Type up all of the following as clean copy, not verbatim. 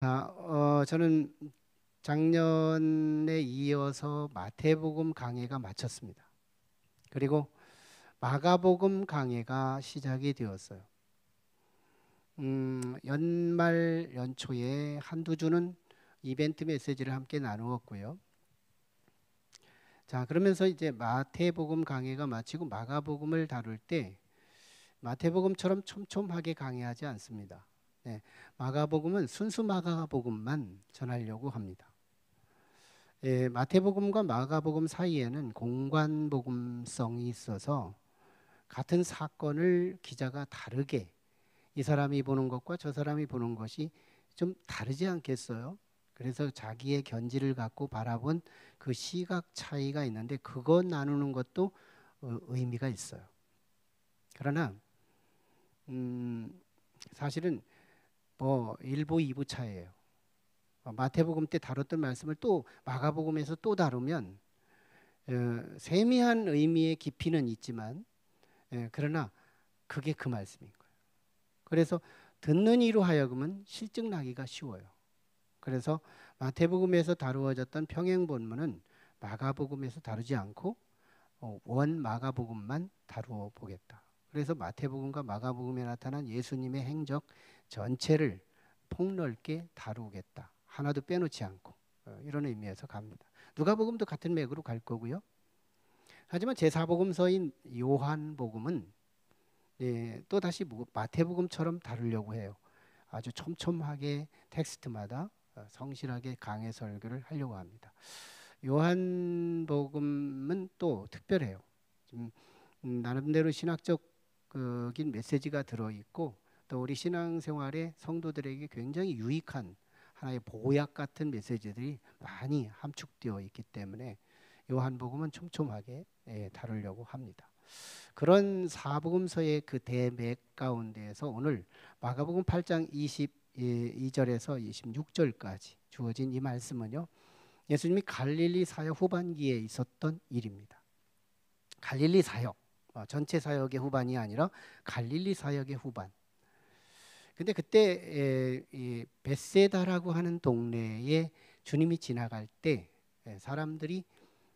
저는 작년에 이어서 마태복음 강해가 마쳤습니다. 그리고 마가복음 강해가 시작이 되었어요. 연말 연초에 한두 주는 이벤트 메시지를 함께 나누었고요. 자, 그러면서 이제 마태복음 강해가 마치고 마가복음을 다룰 때 마태복음처럼 촘촘하게 강해하지 않습니다. 네, 마가복음은 순수 마가복음만 전하려고 합니다. 마태복음과 마가복음 사이에는 공관복음성이 있어서 같은 사건을 기자가 다르게 이 사람이 보는 것과 저 사람이 보는 것이 좀 다르지 않겠어요? 그래서 자기의 견지를 갖고 바라본 그 시각 차이가 있는데 그것 나누는 것도 의미가 있어요. 그러나 사실은 뭐 1부, 2부 차이예요. 마태복음 때 다뤘던 말씀을 또 마가복음에서 또 다루면 세미한 의미의 깊이는 있지만 그러나 그게 그 말씀인 거예요. 그래서 듣는 이로 하여금은 실증나기가 쉬워요. 그래서 마태복음에서 다루어졌던 평행 본문은 마가복음에서 다루지 않고 원 마가복음만 다루어 보겠다. 그래서 마태복음과 마가복음에 나타난 예수님의 행적 전체를 폭넓게 다루겠다. 하나도 빼놓지 않고 이런 의미에서 갑니다. 누가복음도 같은 맥으로 갈 거고요. 하지만 제4복음서인 요한복음은 또 다시 마태복음처럼 다루려고 해요. 아주 촘촘하게 텍스트마다 성실하게 강해 설교를 하려고 합니다. 요한복음은 또 특별해요. 나름대로 신학적인 메시지가 들어있고 또 우리 신앙생활의 성도들에게 굉장히 유익한 하나의 보약 같은 메시지들이 많이 함축되어 있기 때문에 요한복음은 촘촘하게 다루려고 합니다. 그런 사복음서의 그 대맥 가운데에서 오늘 마가복음 8장 22절에서 26절까지 주어진 이 말씀은요. 예수님이 갈릴리 사역 후반기에 있었던 일입니다. 갈릴리 사역, 전체 사역의 후반이 아니라 갈릴리 사역의 후반. 근데 그때 이 벳세다라고 하는 동네에 주님이 지나갈 때 사람들이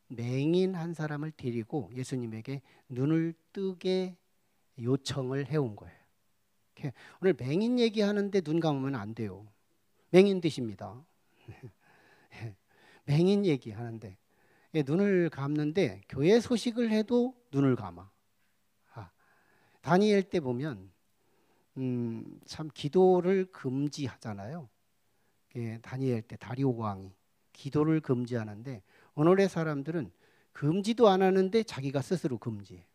맹인 한 사람을 데리고 예수님에게 눈을 뜨게 요청을 해온 거예요. 오늘 맹인 얘기하는데 눈 감으면 안 돼요. 맹인 되십니다. 맹인 얘기하는데 눈을 감는데 교회 소식을 해도 눈을 감아. 다니엘 때 보면 참 기도를 금지하잖아요. 다니엘 때 다리오 왕이 기도를 금지하는데 오늘의 사람들은 금지도 안 하는데 자기가 스스로 금지해.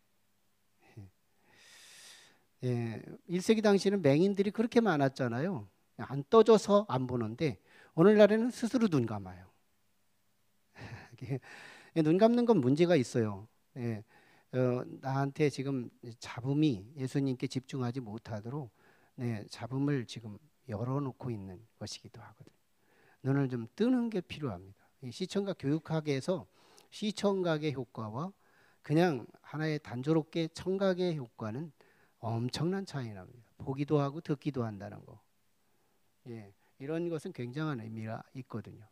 1세기 당시에는 맹인들이 그렇게 많았잖아요. 안 떠져서 안 보는데 오늘날에는 스스로 눈 감아요. 눈 감는 건 문제가 있어요. 나한테 지금 잡음이 예수님께 집중하지 못하도록 잡음을 지금 열어놓고 있는 것이기도 하거든요. 눈을 좀 뜨는 게 필요합니다. 시청각 교육학에서 시청각의 효과와 그냥 하나의 단조롭게 청각의 효과는 엄청난 차이 납니다. 보기도 하고 듣기도 한다는 거. 이런 것은 굉장한 의미가 있거든요.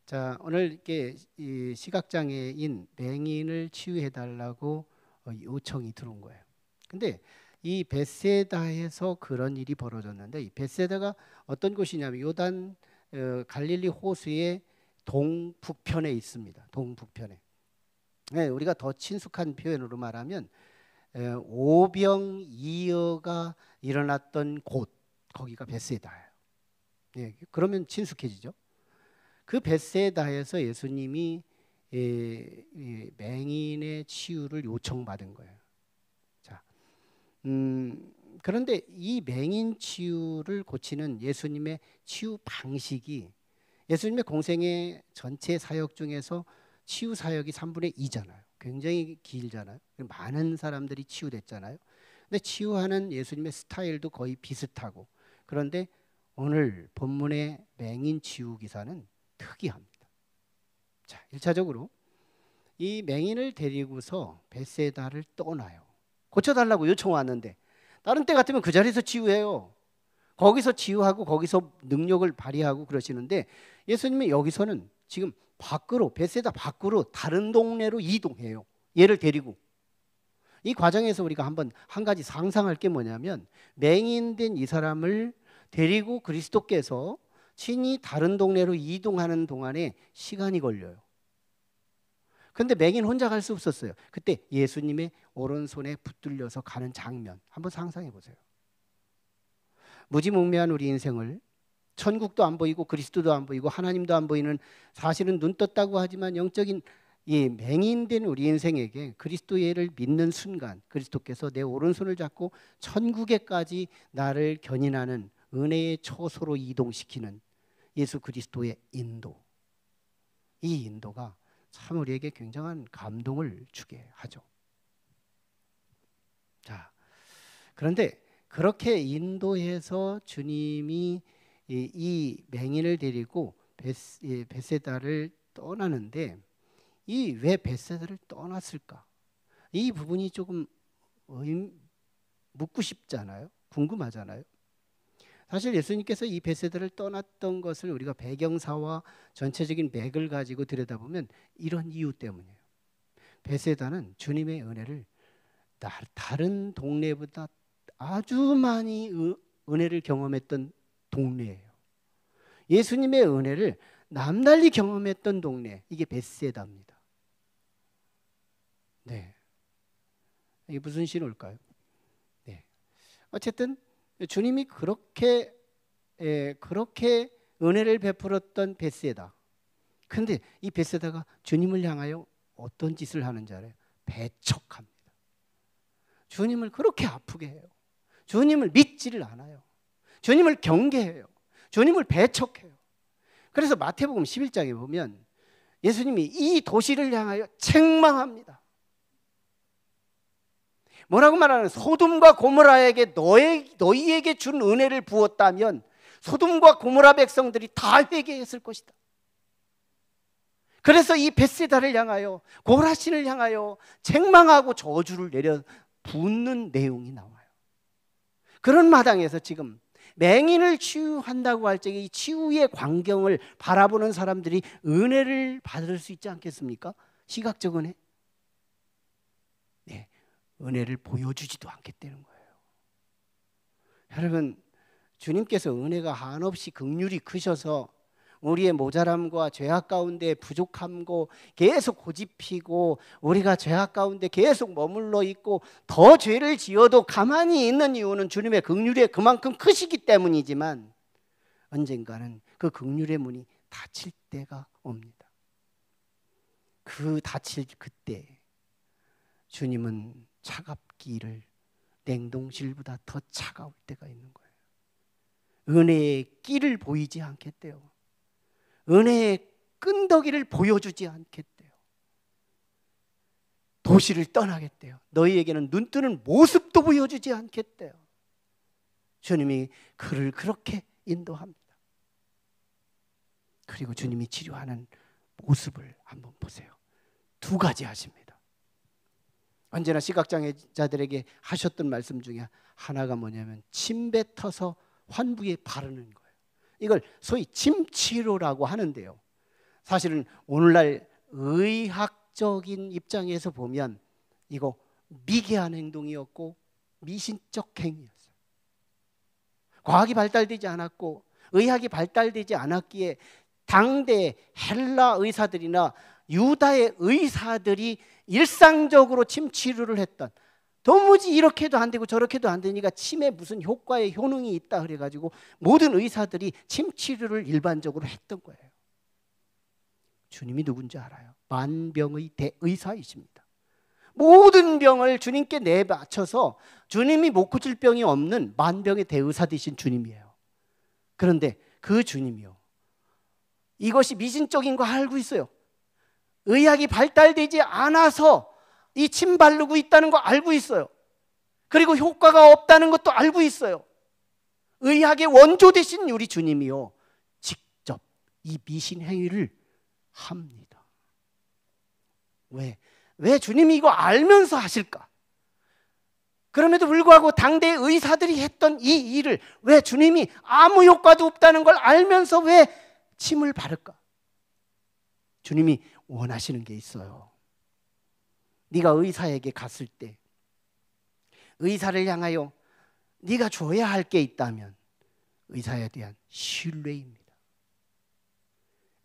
자, 오늘 이렇게 이 시각장애인 맹인을 치유해 달라고 요청이 들어온 거예요. 근데 이 벳세다에서 그런 일이 벌어졌는데 이 벳세다가 어떤 곳이냐면 요단 갈릴리 호수의 동북편에 있습니다. 동북편에. 우리가 더 친숙한 표현으로 말하면 오병이어가 일어났던 곳 거기가 벳세다예요. 그러면 친숙해지죠. 그 벳세다에서 예수님이 맹인의 치유를 요청받은 거예요. 자, 그런데 이 맹인 치유를 고치는 예수님의 치유 방식이 예수님의 공생의 전체 사역 중에서 치유 사역이 3분의 2잖아요. 굉장히 길잖아요. 많은 사람들이 치유됐잖아요. 근데 치유하는 예수님의 스타일도 거의 비슷하고 그런데 오늘 본문의 맹인 치유 기사는 특이합니다. 자, 1차적으로 이 맹인을 데리고서 벳세다를 떠나요. 고쳐달라고 요청 왔는데 다른 때 같으면 그 자리에서 치유해요. 거기서 치유하고 거기서 능력을 발휘하고 그러시는데 예수님이 여기서는 지금 밖으로, 벳세다 밖으로 다른 동네로 이동해요. 얘를 데리고. 이 과정에서 우리가 한 가지 상상할 게 뭐냐면, 맹인된 이 사람을 데리고 그리스도께서 친히 다른 동네로 이동하는 동안에 시간이 걸려요. 근데 맹인 혼자 갈 수 없었어요. 그때 예수님의 오른손에 붙들려서 가는 장면 한번 상상해 보세요. 무지몽매한 우리 인생을, 천국도 안 보이고 그리스도도 안 보이고 하나님도 안 보이는, 사실은 눈 떴다고 하지만 영적인 이 맹인된 우리 인생에게 그리스도를 믿는 순간 그리스도께서 내 오른손을 잡고 천국에까지 나를 견인하는 은혜의 초소로 이동시키는 예수 그리스도의 인도, 이 인도가 참 우리에게 굉장한 감동을 주게 하죠. 자, 그런데 그렇게 인도해서 주님이 이 맹인을 데리고 벳세다를 떠나는데, 이 왜 벳세다를 떠났을까? 이 부분이 조금 묻고 싶잖아요. 궁금하잖아요. 사실 예수님께서 이 벳세다를 떠났던 것을 우리가 배경사와 전체적인 맥을 가지고 들여다보면 이런 이유 때문이에요. 벳세다는 주님의 은혜를 다른 동네보다 아주 많이 은혜를 경험했던 동네예요. 예수님의 은혜를 남달리 경험했던 동네, 이게 벳세다입니다. 네, 이게 무슨 신호일까요? 네, 어쨌든 주님이 그렇게 은혜를 베풀었던 벳세다. 그런데 이 벳세다가 주님을 향하여 어떤 짓을 하는지 알아요? 배척합니다. 주님을 그렇게 아프게 해요. 주님을 믿지를 않아요. 주님을 경계해요. 주님을 배척해요. 그래서 마태복음 11장에 보면 예수님이 이 도시를 향하여 책망합니다. 뭐라고 말하는? 소돔과 고모라에게 너희에게 준 은혜를 부었다면 소돔과 고모라 백성들이 다 회개했을 것이다. 그래서 이 벳세다를 향하여, 고라신을 향하여 책망하고 저주를 내려 붓는 내용이 나와요. 그런 마당에서 지금 맹인을 치유한다고 할 적에 이 치유의 광경을 바라보는 사람들이 은혜를 받을 수 있지 않겠습니까? 시각적 은혜. 네, 은혜를 보여주지도 않겠다는 거예요. 여러분, 주님께서 은혜가 한없이 긍휼이 크셔서 우리의 모자람과 죄악 가운데 부족함고 계속 고집피고 우리가 죄악 가운데 계속 머물러 있고 더 죄를 지어도 가만히 있는 이유는 주님의 긍휼이 그만큼 크시기 때문이지만, 언젠가는 그 긍휼의 문이 닫힐 때가 옵니다. 그 닫힐 그때 주님은 차갑기를 냉동실보다 더 차가울 때가 있는 거예요. 은혜의 끼를 보이지 않겠대요. 은혜의 끈덕이를 보여주지 않겠대요. 도시를 떠나겠대요. 너희에게는 눈 뜨는 모습도 보여주지 않겠대요. 주님이 그를 그렇게 인도합니다. 그리고 주님이 치료하는 모습을 한번 보세요. 두 가지 하십니다. 언제나 시각장애자들에게 하셨던 말씀 중에 하나가 뭐냐면 침 뱉어서 환부에 바르는 거예요. 이걸 소위 침치료라고 하는데요. 사실은 오늘날 의학적인 입장에서 보면 이거 미개한 행동이었고 미신적 행위였어요. 과학이 발달되지 않았고 의학이 발달되지 않았기에 당대 헬라 의사들이나 유다의 의사들이 일상적으로 침 치료를 했던, 도무지 이렇게도 안 되고 저렇게도 안 되니까 침에 무슨 효과의 효능이 있다 그래가지고 모든 의사들이 침 치료를 일반적으로 했던 거예요. 주님이 누군지 알아요? 만병의 대의사이십니다. 모든 병을 주님께 내바쳐서 주님이 못 고칠 병이 없는 만병의 대의사 되신 주님이에요. 그런데 그 주님이요, 이것이 미신적인 거 알고 있어요. 의학이 발달되지 않아서 이 침 바르고 있다는 거 알고 있어요. 그리고 효과가 없다는 것도 알고 있어요. 의학의 원조 되신 우리 주님이요, 직접 이 미신 행위를 합니다. 왜 주님이 이거 알면서 하실까? 그럼에도 불구하고 당대 의사들이 했던 이 일을 왜 주님이 아무 효과도 없다는 걸 알면서 왜 침을 바를까? 주님이 원하시는 게 있어요. 네가 의사에게 갔을 때 의사를 향하여 네가 줘야 할 게 있다면 의사에 대한 신뢰입니다.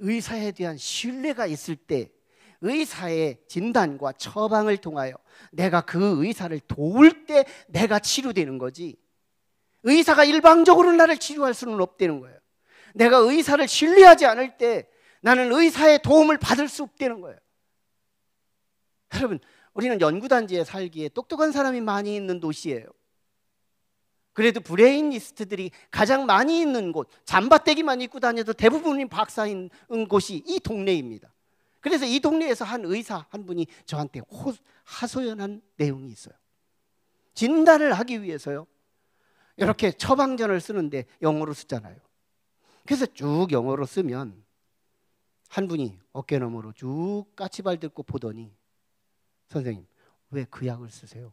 의사에 대한 신뢰가 있을 때 의사의 진단과 처방을 통하여 내가 그 의사를 도울 때 내가 치료되는 거지, 의사가 일방적으로 나를 치료할 수는 없다는 거예요. 내가 의사를 신뢰하지 않을 때 나는 의사의 도움을 받을 수 없다는 거예요. 여러분, 우리는 연구단지에 살기에 똑똑한 사람이 많이 있는 도시예요. 그래도 브레인리스트들이 가장 많이 있는 곳, 잠바떼기만 입고 다녀도 대부분이 박사인 곳이 이 동네입니다. 그래서 이 동네에서 한 의사 한 분이 저한테 하소연한 내용이 있어요. 진단을 하기 위해서요, 이렇게 처방전을 쓰는데 영어로 쓰잖아요. 그래서 쭉 영어로 쓰면 한 분이 어깨너머로 쭉 까치발 듣고 보더니, 선생님 왜 그 약을 쓰세요?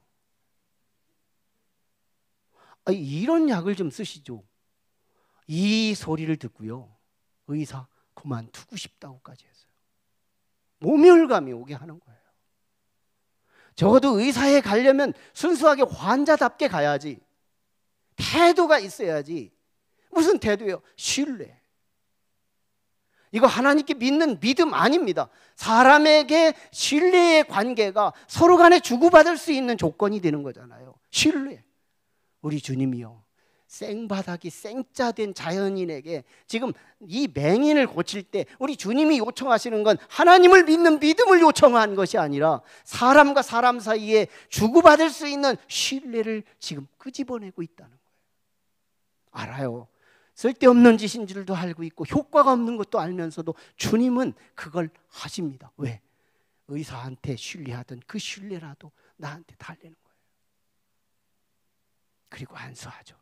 이런 약을 좀 쓰시죠. 이 소리를 듣고요, 의사 그만두고 싶다고까지 했어요. 모멸감이 오게 하는 거예요. 적어도 의사에 가려면 순수하게 환자답게 가야지, 태도가 있어야지. 무슨 태도예요? 신뢰. 이거 하나님께 믿는 믿음 아닙니다. 사람에게 신뢰의 관계가 서로 간에 주고받을 수 있는 조건이 되는 거잖아요. 신뢰. 우리 주님이요, 생바닥이 생짜된 자연인에게 지금 이 맹인을 고칠 때 우리 주님이 요청하시는 건 하나님을 믿는 믿음을 요청한 것이 아니라 사람과 사람 사이에 주고받을 수 있는 신뢰를 지금 끄집어내고 있다는 거예요. 알아요. 쓸데없는 짓인 줄도 알고 있고 효과가 없는 것도 알면서도 주님은 그걸 하십니다. 왜? 의사한테 신뢰하던 그 신뢰라도 나한테 달래는 거예요. 그리고 안수하죠.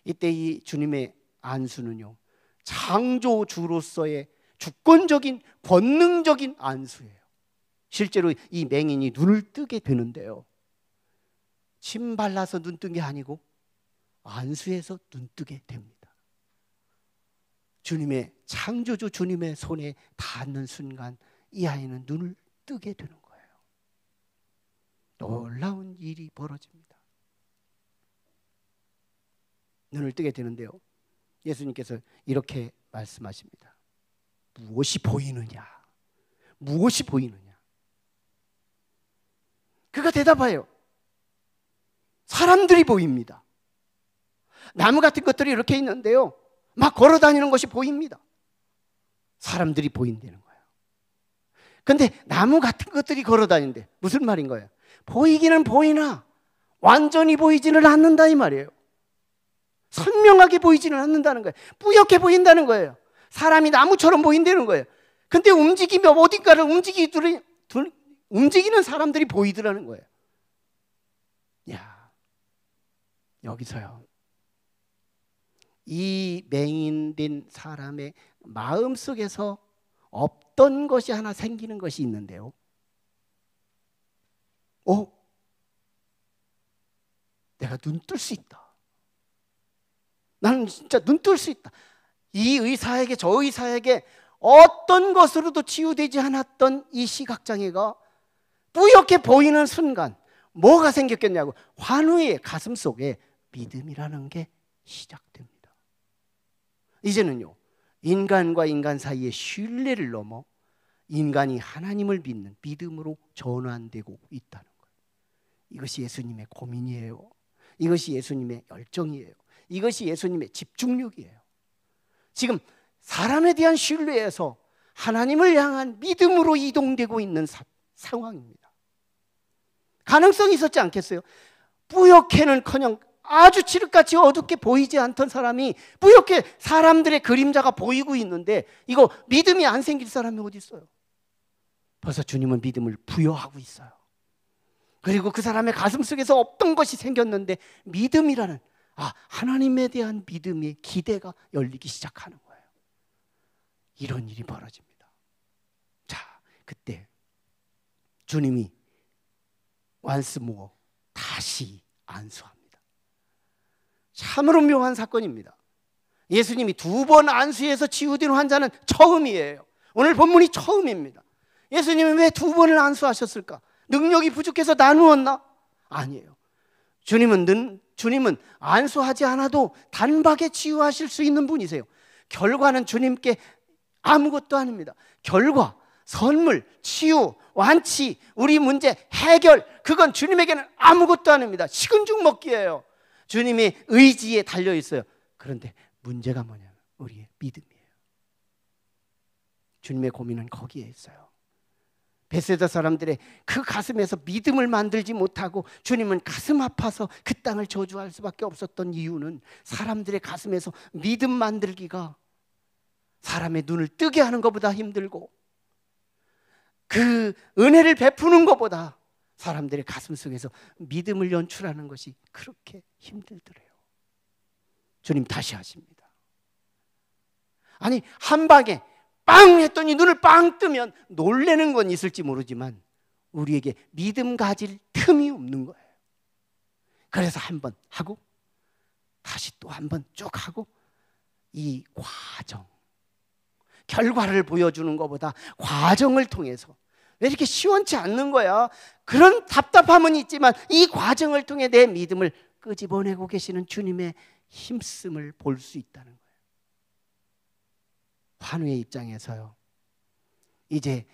이때 이 주님의 안수는요, 창조주로서의 주권적인 권능적인 안수예요. 실제로 이 맹인이 눈을 뜨게 되는데요, 침 발라서 눈 뜬 게 아니고 안수해서 눈 뜨게 됩니다. 주님의, 창조주 주님의 손에 닿는 순간 이 아이는 눈을 뜨게 되는 거예요. 놀라운 일이 벌어집니다. 눈을 뜨게 되는데요, 예수님께서 이렇게 말씀하십니다. 무엇이 보이느냐? 무엇이 보이느냐? 그가 대답하여 사람들이 보입니다. 나무 같은 것들이 이렇게 있는데요, 막 걸어 다니는 것이 보입니다. 사람들이 보인다는 거예요. 근데 나무 같은 것들이 걸어 다니는데 무슨 말인 거예요? 보이기는 보이나 완전히 보이지는 않는다 이 말이에요. 선명하게 보이지는 않는다는 거예요. 뿌옇게 보인다는 거예요. 사람이 나무처럼 보인다는 거예요. 근데 움직이면 어딘가를 움직이는 사람들이 보이더라는 거예요. 야, 여기서요, 이 맹인된 사람의 마음속에서 없던 것이 하나 생기는 것이 있는데요, 내가 눈 뜰 수 있다. 나는 진짜 눈 뜰 수 있다. 이 의사에게, 저 의사에게 어떤 것으로도 치유되지 않았던 이 시각장애가 뿌옇게 보이는 순간 뭐가 생겼겠냐고, 환우의 가슴 속에 믿음이라는 게 시작됩니다. 이제는요, 인간과 인간 사이의 신뢰를 넘어 인간이 하나님을 믿는 믿음으로 전환되고 있다는 거예요. 이것이 예수님의 고민이에요. 이것이 예수님의 열정이에요. 이것이 예수님의 집중력이에요. 지금 사람에 대한 신뢰에서 하나님을 향한 믿음으로 이동되고 있는 상황입니다. 가능성이 있었지 않겠어요? 뿌옇게는커녕 아주 칠흑같이 어둡게 보이지 않던 사람이 뿌옇게 사람들의 그림자가 보이고 있는데 이거 믿음이 안 생길 사람이 어디 있어요? 벌써 주님은 믿음을 부여하고 있어요. 그리고 그 사람의 가슴 속에서 없던 것이 생겼는데 믿음이라는, 하나님에 대한 믿음의 기대가 열리기 시작하는 거예요. 이런 일이 벌어집니다. 자, 그때 주님이 once more 다시 안수합니다. 참으로 묘한 사건입니다. 예수님이 2번 안수해서 치유된 환자는 처음이에요. 오늘 본문이 처음입니다. 예수님은 왜 2번을 안수하셨을까? 능력이 부족해서 나누었나? 아니에요. 주님은 안수하지 않아도 단박에 치유하실 수 있는 분이세요. 결과는 주님께 아무것도 아닙니다. 결과, 선물, 치유, 완치, 우리 문제 해결, 그건 주님에게는 아무것도 아닙니다. 식은 죽 먹기예요. 주님의 의지에 달려 있어요. 그런데 문제가 뭐냐면 우리의 믿음이에요. 주님의 고민은 거기에 있어요. 베세다 사람들의 그 가슴에서 믿음을 만들지 못하고 주님은 가슴 아파서 그 땅을 저주할 수밖에 없었던 이유는 사람들의 가슴에서 믿음 만들기가 사람의 눈을 뜨게 하는 것보다 힘들고 그 은혜를 베푸는 것보다 사람들의 가슴 속에서 믿음을 연출하는 것이 그렇게 힘들더래요. 주님 다시 하십니다. 아니 한 방에 빵 했더니 눈을 빵 뜨면 놀라는 건 있을지 모르지만 우리에게 믿음 가질 틈이 없는 거예요. 그래서 한 번 하고 다시 또 한 번 쭉 하고 이 과정, 결과를 보여주는 것보다 과정을 통해서 왜 이렇게 시원치 않는 거야? 그런 답답함은 있지만 이 과정을 통해 내 믿음을 끄집어내고 계시는 주님의 힘씀을 볼 수 있다는 거예요. 환우의 입장에서요, 이제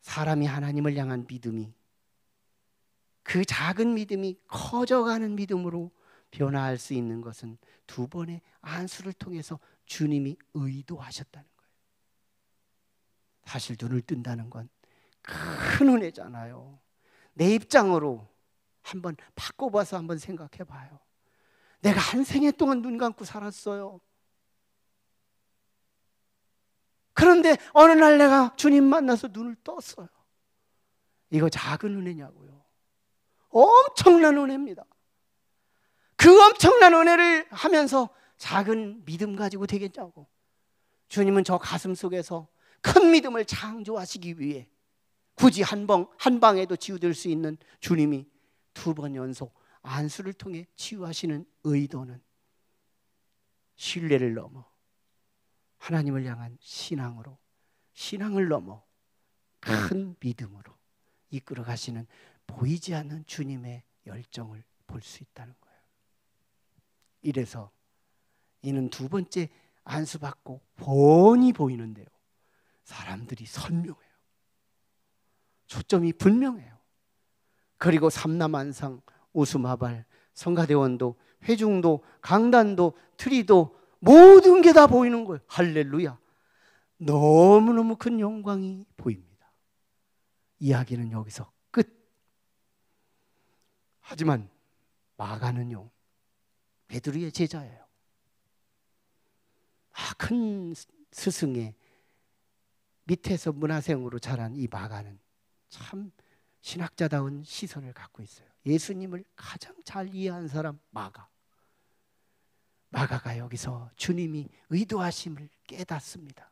사람이 하나님을 향한 믿음이 그 작은 믿음이 커져가는 믿음으로 변화할 수 있는 것은 2번의 안수를 통해서 주님이 의도하셨다는 거예요. 사실 눈을 뜬다는 건 큰 은혜잖아요. 내 입장으로 한번 바꿔봐서 한번 생각해 봐요. 내가 한 생애 동안 눈 감고 살았어요. 그런데 어느 날 내가 주님 만나서 눈을 떴어요. 이거 작은 은혜냐고요? 엄청난 은혜입니다. 그 엄청난 은혜를 하면서 작은 믿음 가지고 되겠냐고. 주님은 저 가슴 속에서 큰 믿음을 창조하시기 위해 굳이 한 방에도 치유될 수 있는 주님이 2번 연속 안수를 통해 치유하시는 의도는 신뢰를 넘어 하나님을 향한 신앙으로, 신앙을 넘어 큰 믿음으로 이끌어 가시는 보이지 않는 주님의 열정을 볼 수 있다는 거예요. 이래서 이는 2번째 안수받고 훤히 보이는데요, 사람들이 선명해요. 초점이 분명해요. 그리고 삼남한상, 우수마발, 성가대원도, 회중도, 강단도, 트리도 모든 게 다 보이는 거예요. 할렐루야. 너무너무 큰 영광이 보입니다. 이야기는 여기서 끝. 하지만 마가는요, 베드로의 제자예요. 큰 스승의 밑에서 문화생으로 자란 이 마가는 참 신학자다운 시선을 갖고 있어요. 예수님을 가장 잘 이해한 사람 마가가 여기서 주님이 의도하심을 깨닫습니다.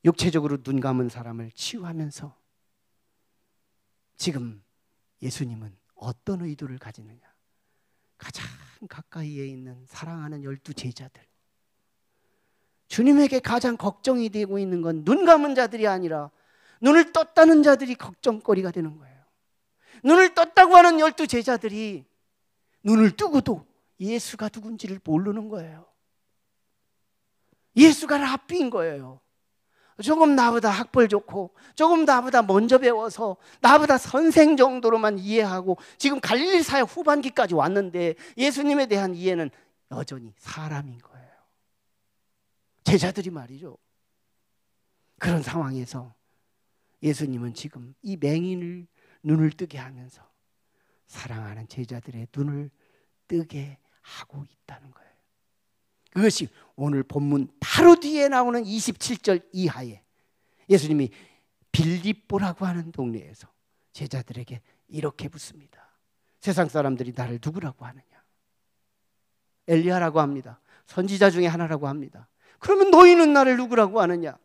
육체적으로 눈 감은 사람을 치유하면서 지금 예수님은 어떤 의도를 가지느냐? 가장 가까이에 있는 사랑하는 12제자들, 주님에게 가장 걱정이 되고 있는 건 눈 감은 자들이 아니라 눈을 떴다는 자들이 걱정거리가 되는 거예요. 눈을 떴다고 하는 12제자들이 눈을 뜨고도 예수가 누군지를 모르는 거예요. 예수가 랍비인 거예요. 조금 나보다 학벌 좋고 조금 나보다 먼저 배워서 나보다 선생 정도로만 이해하고 지금 갈릴리 사역 후반기까지 왔는데 예수님에 대한 이해는 여전히 사람인 거예요. 제자들이 말이죠. 그런 상황에서 예수님은 지금 이 맹인을 눈을 뜨게 하면서 사랑하는 제자들의 눈을 뜨게 하고 있다는 거예요. 그것이 오늘 본문 바로 뒤에 나오는 27절 이하에 예수님이 빌립보라고 하는 동네에서 제자들에게 이렇게 묻습니다. 세상 사람들이 나를 누구라고 하느냐? 엘리야라고 합니다. 선지자 중에 하나라고 합니다. 그러면 너희는 나를 누구라고 하느냐?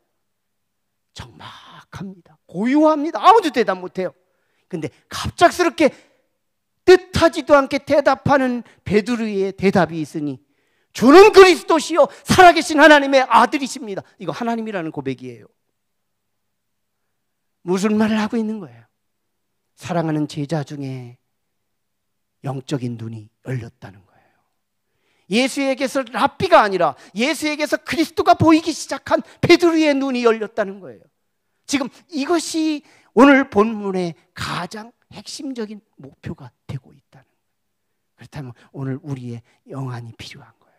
정확합니다. 고요합니다. 아무도 대답 못해요. 근데 갑작스럽게 뜻하지도 않게 대답하는 베드로의 대답이 있으니 주는 그리스도시요 살아계신 하나님의 아들이십니다. 이거 하나님이라는 고백이에요. 무슨 말을 하고 있는 거예요? 사랑하는 제자 중에 영적인 눈이 열렸다는 거예요. 예수에게서 랍비가 아니라 예수에게서 그리스도가 보이기 시작한 베드로의 눈이 열렸다는 거예요. 지금 이것이 오늘 본문의 가장 핵심적인 목표가 되고 있다는 거예요. 그렇다면 오늘 우리의 영안이 필요한 거예요.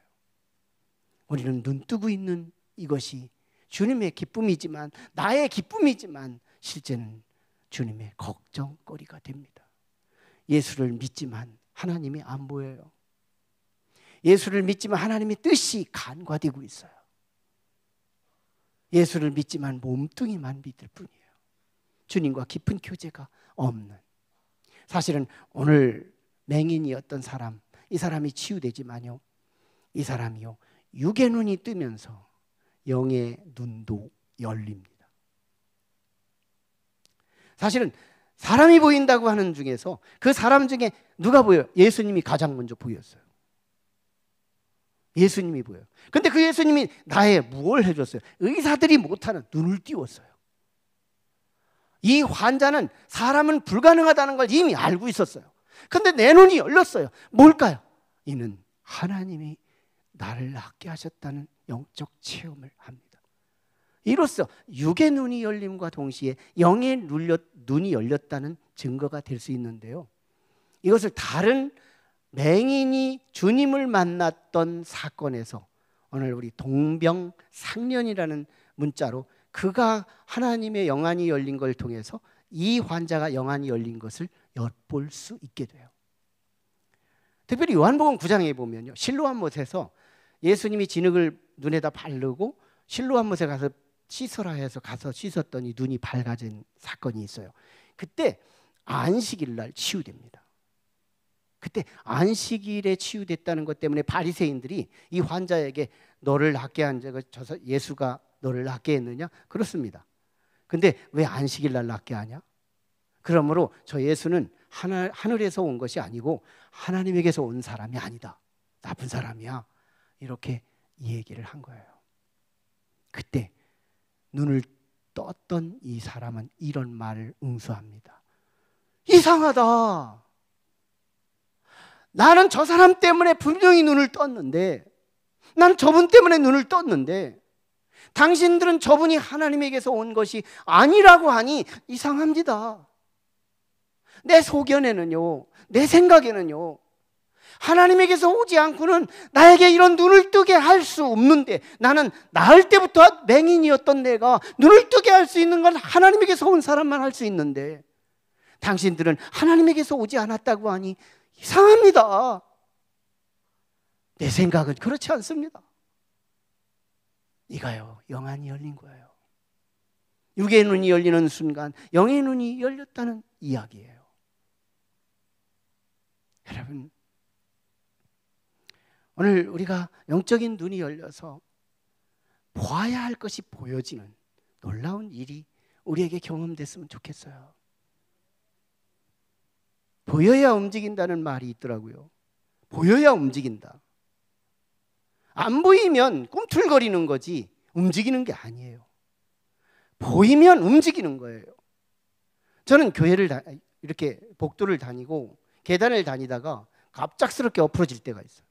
우리는 눈뜨고 있는 이것이 주님의 기쁨이지만, 나의 기쁨이지만 실제는 주님의 걱정거리가 됩니다. 예수를 믿지만 하나님이 안 보여요. 예수를 믿지만 하나님의 뜻이 간과되고 있어요. 예수를 믿지만 몸뚱이만 믿을 뿐이에요. 주님과 깊은 교제가 없는. 사실은 오늘 맹인이었던 사람, 이 사람이 치유되지만요, 이 사람이요 육의 눈이 뜨면서 영의 눈도 열립니다. 사실은 사람이 보인다고 하는 중에서 그 사람 중에 누가 보여요? 예수님이 가장 먼저 보였어요. 예수님이 보여요. 근데 그 예수님이 나의 무엇을 해줬어요? 의사들이 못하는 눈을 띄웠어요. 이 환자는 사람은 불가능하다는 걸 이미 알고 있었어요. 근데 내 눈이 열렸어요. 뭘까요? 이는 하나님이 나를 낫게 하셨다는 영적 체험을 합니다. 이로써 육의 눈이 열림과 동시에 영의 눈이 열렸다는 증거가 될 수 있는데요, 이것을 다른 맹인이 주님을 만났던 사건에서 오늘 우리 동병상련이라는 문자로 그가 하나님의 영안이 열린 걸 통해서 이 환자가 영안이 열린 것을 엿볼 수 있게 돼요. 특별히 요한복음 9장에 보면요, 실로암 못에서 예수님이 진흙을 눈에다 바르고 실로암 못에 가서 씻어라 해서 가서 씻었더니 눈이 밝아진 사건이 있어요. 그때 안식일 날 치유됩니다. 그때 안식일에 치유됐다는 것 때문에 바리새인들이 이 환자에게 너를 낫게 한 자가 예수가 너를 낫게 했느냐? 그렇습니다. 근데 왜 안식일 날 낫게 하냐? 그러므로 저 예수는 하늘에서 온 것이 아니고 하나님에게서 온 사람이 아니다. 나쁜 사람이야. 이렇게 얘기를 한 거예요. 그때 눈을 떴던 이 사람은 이런 말을 응수합니다. 이상하다. 나는 저 사람 때문에 분명히 눈을 떴는데, 나는 저분 때문에 눈을 떴는데 당신들은 저분이 하나님에게서 온 것이 아니라고 하니 이상합니다. 내 소견에는요, 내 생각에는요, 하나님에게서 오지 않고는 나에게 이런 눈을 뜨게 할 수 없는데, 나는 낳을 때부터 맹인이었던 내가 눈을 뜨게 할 수 있는 건 하나님에게서 온 사람만 할 수 있는데 당신들은 하나님에게서 오지 않았다고 하니 이상합니다. 내 생각은 그렇지 않습니다. 이가요, 영안이 열린 거예요. 육의 눈이 열리는 순간 영의 눈이 열렸다는 이야기예요. 여러분, 오늘 우리가 영적인 눈이 열려서 보아야 할 것이 보여지는 놀라운 일이 우리에게 경험됐으면 좋겠어요. 보여야 움직인다는 말이 있더라고요. 보여야 움직인다. 안 보이면 꿈틀거리는 거지 움직이는 게 아니에요. 보이면 움직이는 거예요. 저는 교회를 이렇게 복도를 다니고 계단을 다니다가 갑작스럽게 엎어질 때가 있어요.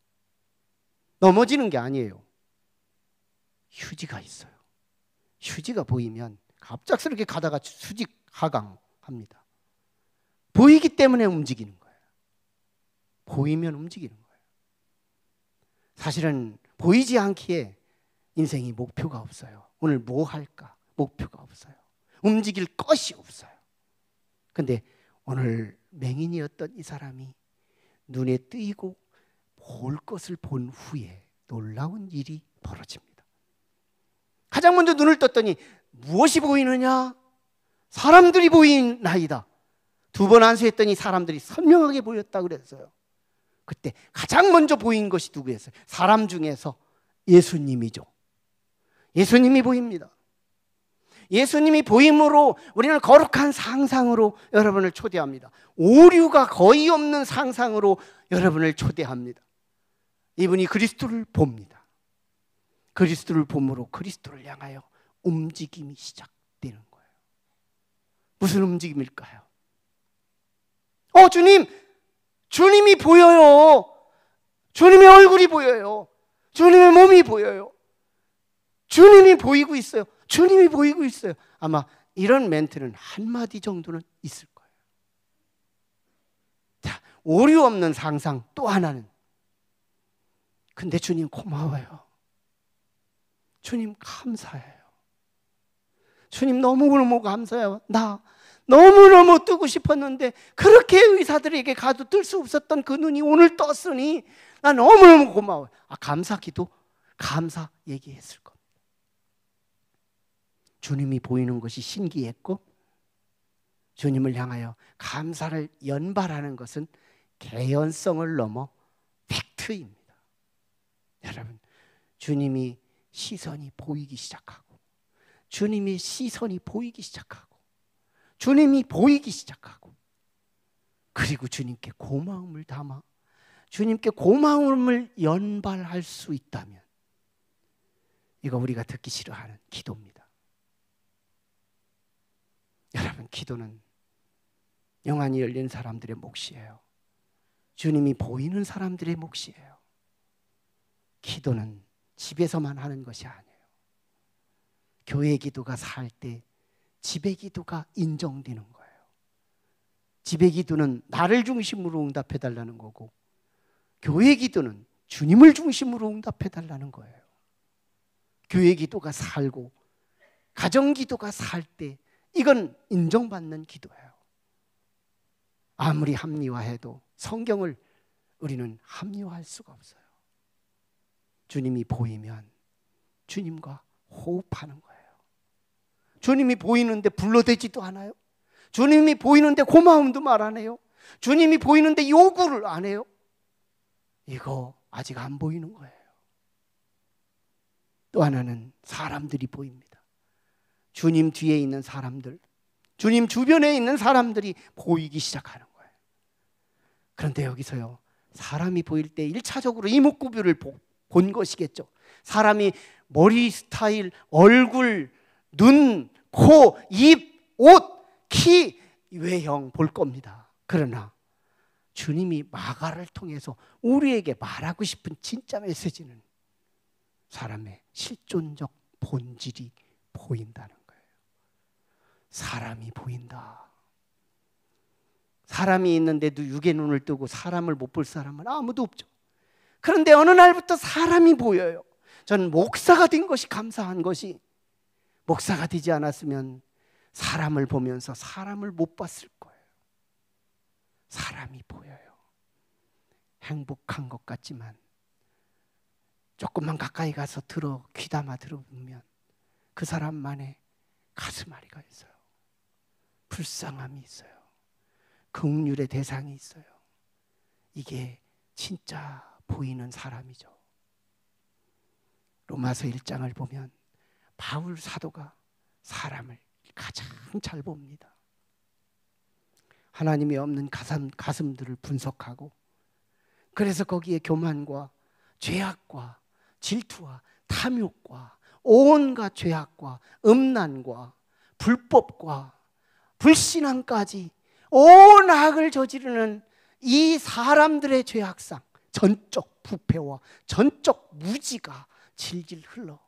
넘어지는 게 아니에요. 휴지가 있어요. 휴지가 보이면 갑작스럽게 가다가 수직 하강합니다. 보이기 때문에 움직이는 거예요. 보이면 움직이는 거예요. 사실은 보이지 않기에 인생이 목표가 없어요. 오늘 뭐 할까? 목표가 없어요. 움직일 것이 없어요. 근데 오늘 맹인이었던 이 사람이 눈에 뜨이고 볼 것을 본 후에 놀라운 일이 벌어집니다. 가장 먼저 눈을 떴더니 무엇이 보이느냐? 사람들이 보이나이다. 두 번 안수했더니 사람들이 선명하게 보였다 그랬어요. 그때 가장 먼저 보인 것이 누구였어요? 사람 중에서 예수님이죠. 예수님이 보입니다. 예수님이 보임으로 우리는 거룩한 상상으로 여러분을 초대합니다. 오류가 거의 없는 상상으로 여러분을 초대합니다. 이분이 그리스도를 봅니다. 그리스도를 봄으로 그리스도를 향하여 움직임이 시작되는 거예요. 무슨 움직임일까요? 주님! 주님이 보여요. 주님의 얼굴이 보여요. 주님의 몸이 보여요. 주님이 보이고 있어요. 주님이 보이고 있어요. 아마 이런 멘트는 한마디 정도는 있을 거예요. 자, 오류 없는 상상 또 하나는, 근데 주님 고마워요. 주님 감사해요. 주님 너무너무 감사해요. 나 너무너무 뜨고 싶었는데 그렇게 의사들에게 가도 뜰 수 없었던 그 눈이 오늘 떴으니 나 너무너무 고마워요. 감사 기도, 감사 얘기했을 겁니다. 주님이 보이는 것이 신기했고, 주님을 향하여 감사를 연발하는 것은 개연성을 넘어 팩트입니다. 여러분, 주님이 시선이 보이기 시작하고, 주님이 시선이 보이기 시작하고, 주님이 보이기 시작하고, 그리고 주님께 고마움을 담아 주님께 고마움을 연발할 수 있다면, 이거 우리가 듣기 싫어하는 기도입니다. 여러분, 기도는 영안이 열린 사람들의 몫이에요. 주님이 보이는 사람들의 몫이에요. 기도는 집에서만 하는 것이 아니에요. 교회 기도가 살 때 집의 기도가 인정되는 거예요. 집의 기도는 나를 중심으로 응답해달라는 거고, 교회 기도는 주님을 중심으로 응답해달라는 거예요. 교회 기도가 살고 가정 기도가 살 때 이건 인정받는 기도예요. 아무리 합리화해도 성경을 우리는 합리화할 수가 없어요. 주님이 보이면 주님과 호흡하는 거예요. 주님이 보이는데 불러대지도 않아요. 주님이 보이는데 고마움도 말 안 해요. 주님이 보이는데 요구를 안 해요. 이거 아직 안 보이는 거예요. 또 하나는 사람들이 보입니다. 주님 뒤에 있는 사람들, 주님 주변에 있는 사람들이 보이기 시작하는 거예요. 그런데 여기서요, 사람이 보일 때 1차적으로 이목구비를 본 것이겠죠. 사람이 머리 스타일, 얼굴, 눈, 코, 입, 옷, 키, 외형 볼 겁니다. 그러나 주님이 마가를 통해서 우리에게 말하고 싶은 진짜 메시지는 사람의 실존적 본질이 보인다는 거예요. 사람이 보인다. 사람이 있는데도 육의 눈을 뜨고 사람을 못 볼 사람은 아무도 없죠. 그런데 어느 날부터 사람이 보여요. 저는 목사가 된 것이 감사한 것이, 목사가 되지 않았으면 사람을 보면서 사람을 못 봤을 거예요. 사람이 보여요. 행복한 것 같지만 조금만 가까이 가서 귀담아 들어보면 그 사람만의 가슴앓이가 있어요. 불쌍함이 있어요. 긍휼의 대상이 있어요. 이게 진짜 보이는 사람이죠. 로마서 1장을 보면 바울 사도가 사람을 가장 잘 봅니다. 하나님이 없는 가슴들을 분석하고, 그래서 거기에 교만과 죄악과 질투와 탐욕과 온갖 죄악과 음란과 불법과 불신앙까지 온 악을 저지르는 이 사람들의 죄악상, 전적 부패와 전적 무지가 질질 흘러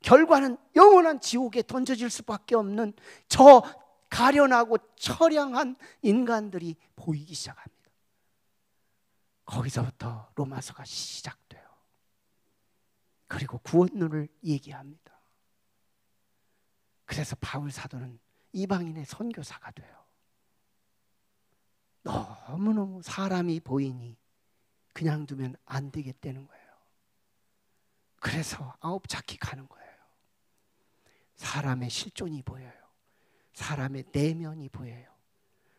결과는 영원한 지옥에 던져질 수밖에 없는 저 가련하고 처량한 인간들이 보이기 시작합니다. 거기서부터 로마서가 시작돼요. 그리고 구원론을 얘기합니다. 그래서 바울 사도는 이방인의 선교사가 돼요. 너무너무 사람이 보이니 그냥 두면 안 되겠다는 거예요. 그래서 9차키 가는 거예요. 사람의 실존이 보여요. 사람의 내면이 보여요.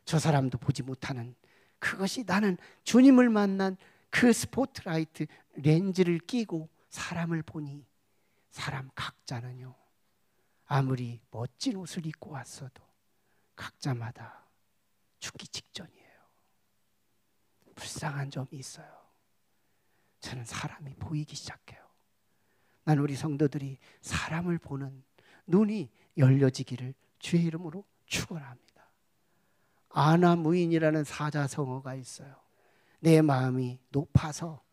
저 사람도 보지 못하는 그것이, 나는 주님을 만난 그 스포트라이트 렌즈를 끼고 사람을 보니 사람 각자는요 아무리 멋진 옷을 입고 왔어도 각자마다 죽기 직전이에요. 불쌍한 점이 있어요. 저는 사람이 보이기 시작해요. 난 우리 성도들이 사람을 보는 눈이 열려지기를 주의 이름으로 축원합니다. 아나무인이라는 사자성어가 있어요. 내 마음이 높아서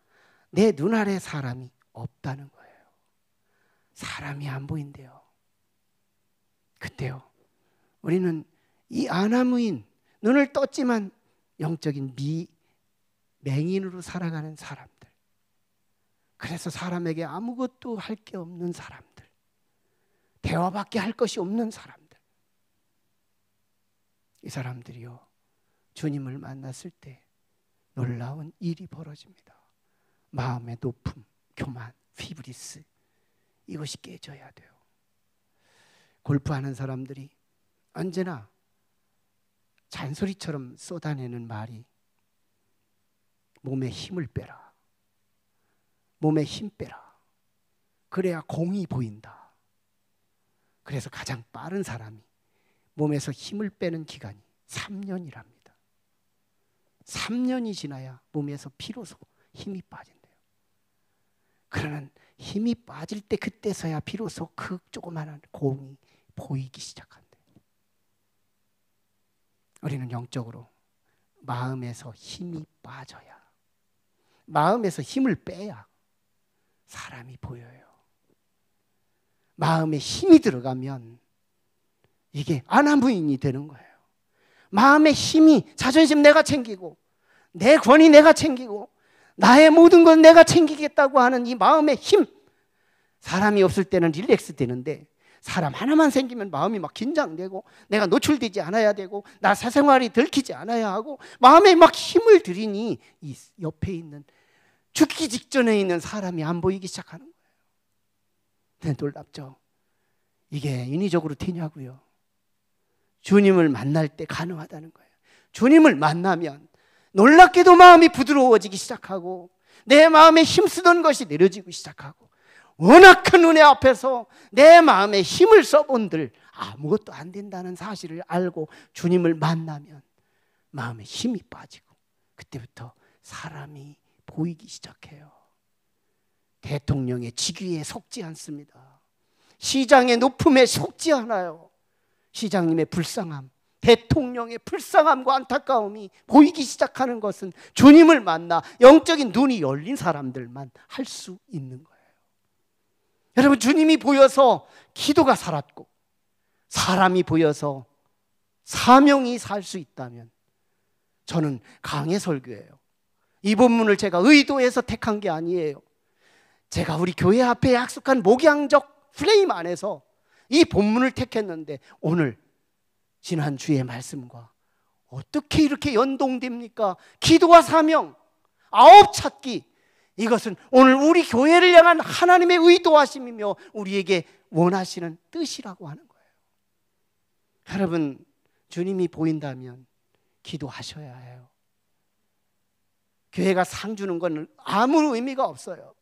내 눈 아래 사람이 없다는 거예요. 사람이 안 보인대요. 그때요, 우리는 이 아나무인, 눈을 떴지만 영적인 맹인으로 살아가는 사람들, 그래서 사람에게 아무것도 할 게 없는 사람들, 대화밖에 할 것이 없는 사람들, 이 사람들이요, 주님을 만났을 때 놀라운 일이 벌어집니다. 마음의 높음, 교만, 피브리스, 이것이 깨져야 돼요. 골프하는 사람들이 언제나 잔소리처럼 쏟아내는 말이 몸에 힘을 빼라, 몸에 힘 빼라, 그래야 공이 보인다. 그래서 가장 빠른 사람이 몸에서 힘을 빼는 기간이 3년이랍니다. 3년이 지나야 몸에서 비로소 힘이 빠진대요. 그러는 힘이 빠질 때 그때서야 비로소 그 조그마한 공이 보이기 시작한대요. 우리는 영적으로 마음에서 힘이 빠져야, 마음에서 힘을 빼야 사람이 보여요. 마음에 힘이 들어가면 이게 아나무인이 되는 거예요. 마음의 힘이, 자존심 내가 챙기고 내 권위 내가 챙기고 나의 모든 건 내가 챙기겠다고 하는 이 마음의 힘, 사람이 없을 때는 릴렉스 되는데 사람 하나만 생기면 마음이 막 긴장되고 내가 노출되지 않아야 되고 나 사생활이 들키지 않아야 하고 마음에 막 힘을 들이니 이 옆에 있는, 죽기 직전에 있는 사람이 안 보이기 시작하는 거예요. 네, 놀랍죠? 이게 인위적으로 되냐고요. 주님을 만날 때 가능하다는 거예요. 주님을 만나면 놀랍게도 마음이 부드러워지기 시작하고 내 마음에 힘쓰던 것이 내려지기 시작하고, 워낙 큰 은혜 앞에서 내 마음에 힘을 써본들 아무것도 안 된다는 사실을 알고 주님을 만나면 마음에 힘이 빠지고 그때부터 사람이 보이기 시작해요. 대통령의 직위에 속지 않습니다. 시장의 높음에 속지 않아요. 시장님의 불쌍함, 대통령의 불쌍함과 안타까움이 보이기 시작하는 것은 주님을 만나 영적인 눈이 열린 사람들만 할 수 있는 거예요. 여러분, 주님이 보여서 기도가 살았고 사람이 보여서 사명이 살 수 있다면 저는 강해 설교예요. 이 본문을 제가 의도해서 택한 게 아니에요. 제가 우리 교회 앞에 약속한 목양적 프레임 안에서 이 본문을 택했는데 오늘 지난주의 말씀과 어떻게 이렇게 연동됩니까? 기도와 사명, 아홉 찾기, 이것은 오늘 우리 교회를 향한 하나님의 의도하심이며 우리에게 원하시는 뜻이라고 하는 거예요. 여러분, 주님이 보인다면 기도하셔야 해요. 교회가 상 주는 건 아무 의미가 없어요.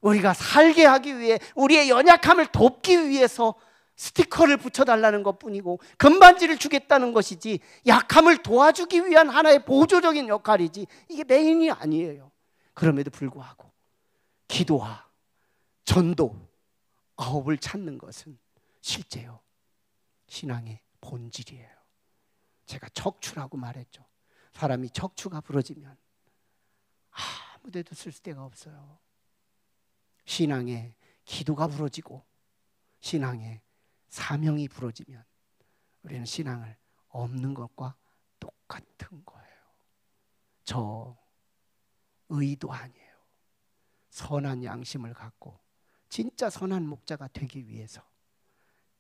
우리가 살게 하기 위해, 우리의 연약함을 돕기 위해서 스티커를 붙여달라는 것뿐이고 금반지를 주겠다는 것이지 약함을 도와주기 위한 하나의 보조적인 역할이지 이게 메인이 아니에요. 그럼에도 불구하고 기도와 전도, 아홉을 찾는 것은 실제요 신앙의 본질이에요. 제가 척추라고 말했죠. 사람이 척추가 부러지면 아무 데도 쓸 데가 없어요. 신앙에 기도가 부러지고 신앙에 사명이 부러지면 우리는 신앙을 없는 것과 똑같은 거예요. 저 의도 아니에요. 선한 양심을 갖고 진짜 선한 목자가 되기 위해서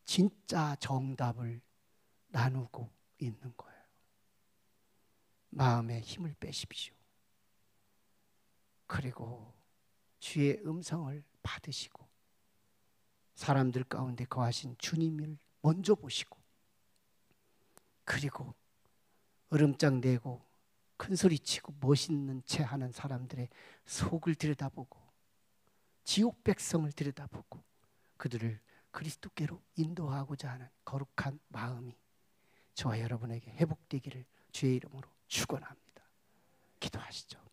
진짜 정답을 나누고 있는 거예요. 마음에 힘을 빼십시오. 그리고 주의 음성을 받으시고 사람들 가운데 거하신 주님을 먼저 보시고, 그리고 으름장 내고 큰 소리치고 멋있는 채 하는 사람들의 속을 들여다보고 지옥 백성을 들여다보고 그들을 그리스도께로 인도하고자 하는 거룩한 마음이 저와 여러분에게 회복되기를 주의 이름으로 축원합니다. 기도하시죠.